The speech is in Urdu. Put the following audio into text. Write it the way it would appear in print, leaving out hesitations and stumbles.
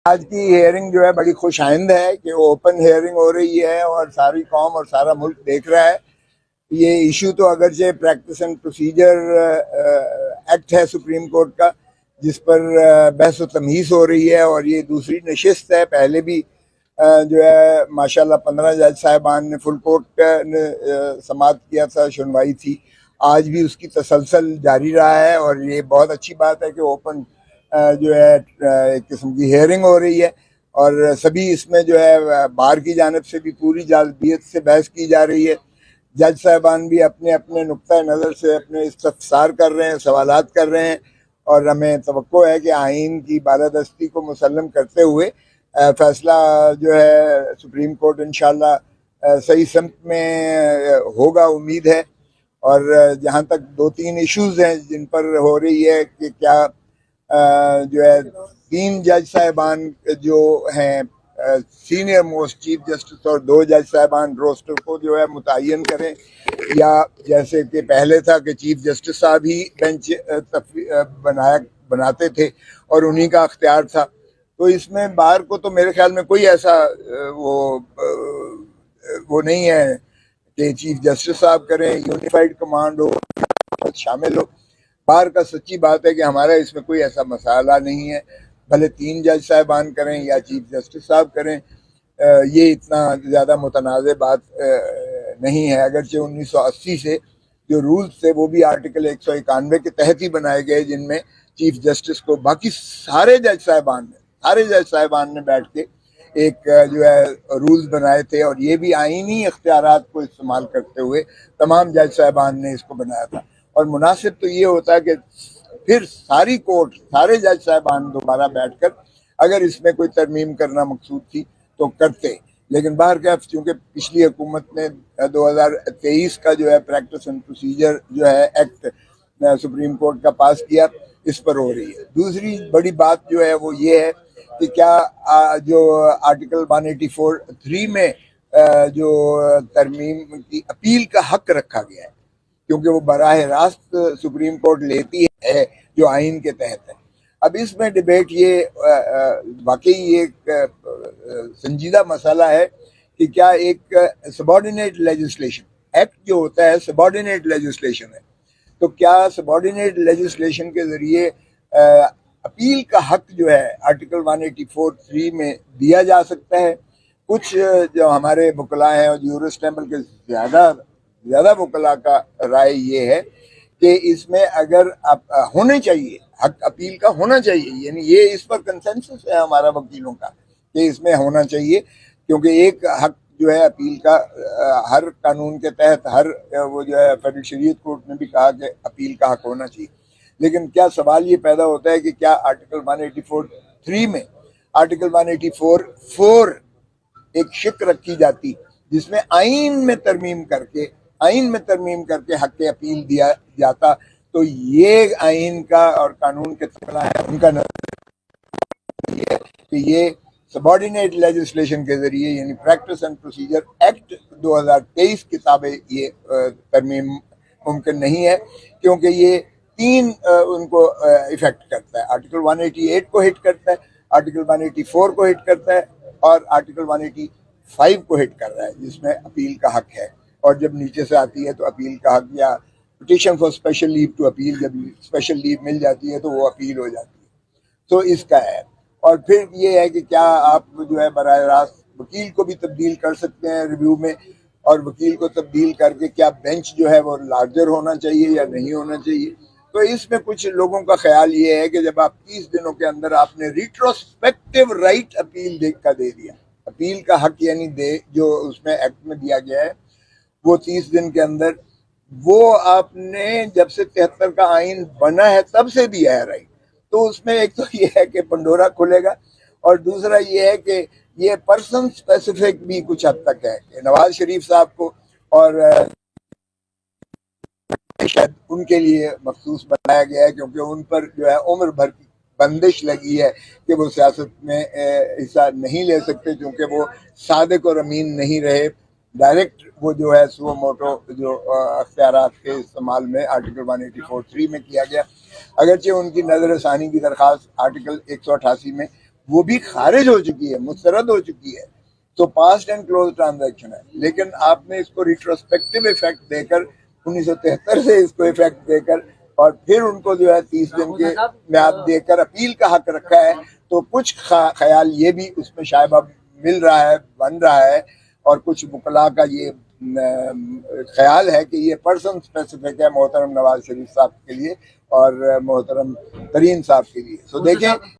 آج کی ہیئرنگ جو ہے بڑی خوش آئند ہے کہ اوپن ہیئرنگ ہو رہی ہے اور ساری قوم اور سارا ملک دیکھ رہا ہے. یہ ایشو تو اگرچہ پریکٹس اینڈ پروسیجر ایکٹ ہے سپریم کورٹ کا جس پر بحث و تمیز ہو رہی ہے، اور یہ دوسری نشست ہے. پہلے بھی جو ہے ماشاءاللہ 15 جج صاحبان نے فل کورٹ نے سماعت کیا تھا، سنوائی تھی. آج بھی اس کی تسلسل جاری رہا ہے، اور یہ بہت اچھی بات ہے کہ اوپن جو ہے ایک قسم کی ہیئرنگ ہو رہی ہے، اور سبھی اس میں جو ہے بار کی جانب سے بھی پوری جازبیت سے بحث کی جا رہی ہے. جج صاحبان بھی اپنے اپنے نقطۂ نظر سے اپنے استفسار کر رہے ہیں، سوالات کر رہے ہیں، اور ہمیں توقع ہے کہ آئین کی بالادستی کو مسلم کرتے ہوئے فیصلہ جو ہے سپریم کورٹ انشاءاللہ صحیح سمت میں ہوگا، امید ہے. اور جہاں تک 2-3 ایشوز ہیں جن پر ہو رہی ہے کہ کیا جو ہے 3 جج صاحبان جو ہیں سینئر موسٹ چیف جسٹس اور 2 جج صاحبان روسٹر کو جو ہے متعین کریں، یا جیسے کہ پہلے تھا کہ چیف جسٹس صاحب ہی بینچ بناتے تھے اور انہی کا اختیار تھا. تو اس میں بار کو تو میرے خیال میں کوئی ایسا وہ نہیں ہے کہ چیف جسٹس صاحب کریں، یونیفائڈ کمانڈ ہو، شامل ہو. بار کا سچی بات ہے کہ ہمارا اس میں کوئی ایسا مسئلہ نہیں ہے، بھلے 3 جج صاحبان کریں یا چیف جسٹس صاحب کریں. یہ اتنا زیادہ متنازع بات نہیں ہے. اگرچہ 1980 سے جو رولز تھے وہ بھی آرٹیکل 191 کے تحت ہی بنائے گئے، جن میں چیف جسٹس کو باقی سارے جج صاحبان نے بیٹھ کے ایک جو ہے رولز بنائے تھے، اور یہ بھی آئینی اختیارات کو استعمال کرتے ہوئے تمام جج صاحبان نے اس کو بنایا تھا. اور مناسب تو یہ ہوتا ہے کہ پھر ساری کورٹ، سارے جج صاحبان دوبارہ بیٹھ کر اگر اس میں کوئی ترمیم کرنا مقصود تھی تو کرتے. لیکن بہرکیف چونکہ پچھلی حکومت نے 2023 کا جو ہے پریکٹس اینڈ پروسیجر جو ہے ایکٹ سپریم کورٹ کا پاس کیا، اس پر ہو رہی ہے. دوسری بڑی بات جو ہے وہ یہ ہے کہ کیا جو آرٹیکل 184(3) میں جو ترمیم کی اپیل کا حق رکھا گیا ہے، کیونکہ وہ براہ راست سپریم کورٹ لیتی ہے جو آئین کے تحت ہے. اب اس میں ڈیبیٹ یہ واقعی ایک سنجیدہ مسئلہ ہے کہ کیا ایک سبارڈینیٹ لیجسلیشن ایکٹ جو ہوتا ہے سبارڈینیٹ لیجسلیشن ہے، تو کیا سبارڈینیٹ لیجسلیشن کے ذریعے اپیل کا حق جو ہے آرٹیکل 184(3) میں دیا جا سکتا ہے؟ کچھ جو ہمارے وکلاء ہیں اور جورسٹ ہیں، بلکہ زیادہ وکلاء کا رائے یہ ہے کہ اس میں اگر ہونے چاہیے، حق اپیل کا ہونا چاہیے. یعنی یہ اس پر کنسنسس ہے ہمارا وکیلوں کا کہ اس میں ہونا چاہیے، کیونکہ ایک حق جو ہے اپیل کا ہر قانون کے تحت ہر وہ جو ہے فیڈرل شریعت کورٹ نے بھی کہا کہ اپیل کا حق ہونا چاہیے. لیکن کیا سوال یہ پیدا ہوتا ہے کہ کیا آرٹیکل 184(3) میں آرٹیکل 184(4) ایک شک رکھی جاتی جس میں آئین میں ترمیم کر کے حق اپیل دیا جاتا، تو یہ آئین کا اور قانون کے تقاضا ہے ان کا نظر یہ ہے کہ یہ سبارڈینیٹ لیجسلیشن کے ذریعے یعنی پریکٹس اینڈ پروسیجر ایکٹ 2023 کے تابع یہ ترمیم ممکن نہیں ہے، کیونکہ یہ 3 ان کو افیکٹ کرتا ہے. آرٹیکل 188 کو ہٹ کرتا ہے، آرٹیکل 184 کو ہٹ کرتا ہے، اور آرٹیکل 185 کو ہٹ کر رہا ہے جس میں اپیل کا حق ہے. اور جب نیچے سے آتی ہے تو اپیل کا حق یا petition for special leave to appeal, جب اسپیشل لیو مل جاتی ہے تو وہ اپیل ہو جاتی ہے. تو اس کا ہے. اور پھر یہ ہے کہ کیا آپ جو ہے براہ راست وکیل کو بھی تبدیل کر سکتے ہیں ریویو میں، اور وکیل کو تبدیل کر کے کیا بینچ جو ہے وہ لارجر ہونا چاہیے یا نہیں ہونا چاہیے. تو اس میں کچھ لوگوں کا خیال یہ ہے کہ جب آپ 30 دنوں کے اندر آپ نے ریٹروسپیکٹو رائٹ اپیل دے دیا، اپیل کا حق یعنی جو اس میں ایکٹ میں دیا گیا ہے وہ 30 دن کے اندر، وہ آپ نے جب سے 73 کا آئین بنا ہے تب سے دیا ہے رائٹ. تو اس میں ایک تو یہ ہے کہ پنڈورا کھلے گا، اور دوسرا یہ ہے کہ یہ پرسن اسپیسیفک بھی کچھ حد تک ہے کہ نواز شریف صاحب کو اور شاید ان کے لیے مخصوص بنایا گیا ہے، کیونکہ ان پر جو ہے عمر بھر کی بندش لگی ہے کہ وہ سیاست میں حصہ نہیں لے سکتے، چونکہ وہ صادق اور امین نہیں رہے. ڈائریکٹ وہ جو ہے سو موٹو جو اختیارات کے استعمال میں آرٹیکل 184(3) میں کیا گیا، اگرچہ ان کی نظر ثانی کی درخواست آرٹیکل 188 میں وہ بھی خارج ہو چکی ہے، مسترد ہو چکی ہے، تو پاسٹ اینڈ کلوز ٹرانزیکشن ہے. لیکن آپ نے اس کو ریٹروسپیکٹو ایفیکٹ دے کر 1973 سے اس کو ایفیکٹ دے کر اور پھر ان کو جو ہے 30 دن کے میعاد دے کر اپیل کا حق رکھا ہے، تو کچھ خیال یہ بھی اس میں شاید اب مل رہا ہے، بن رہا ہے، اور کچھ وکلاء کا یہ خیال ہے کہ یہ پرسن اسپیسیفک ہے محترم نواز شریف صاحب کے لیے اور محترم ترین صاحب کے لیے. سو دیکھیں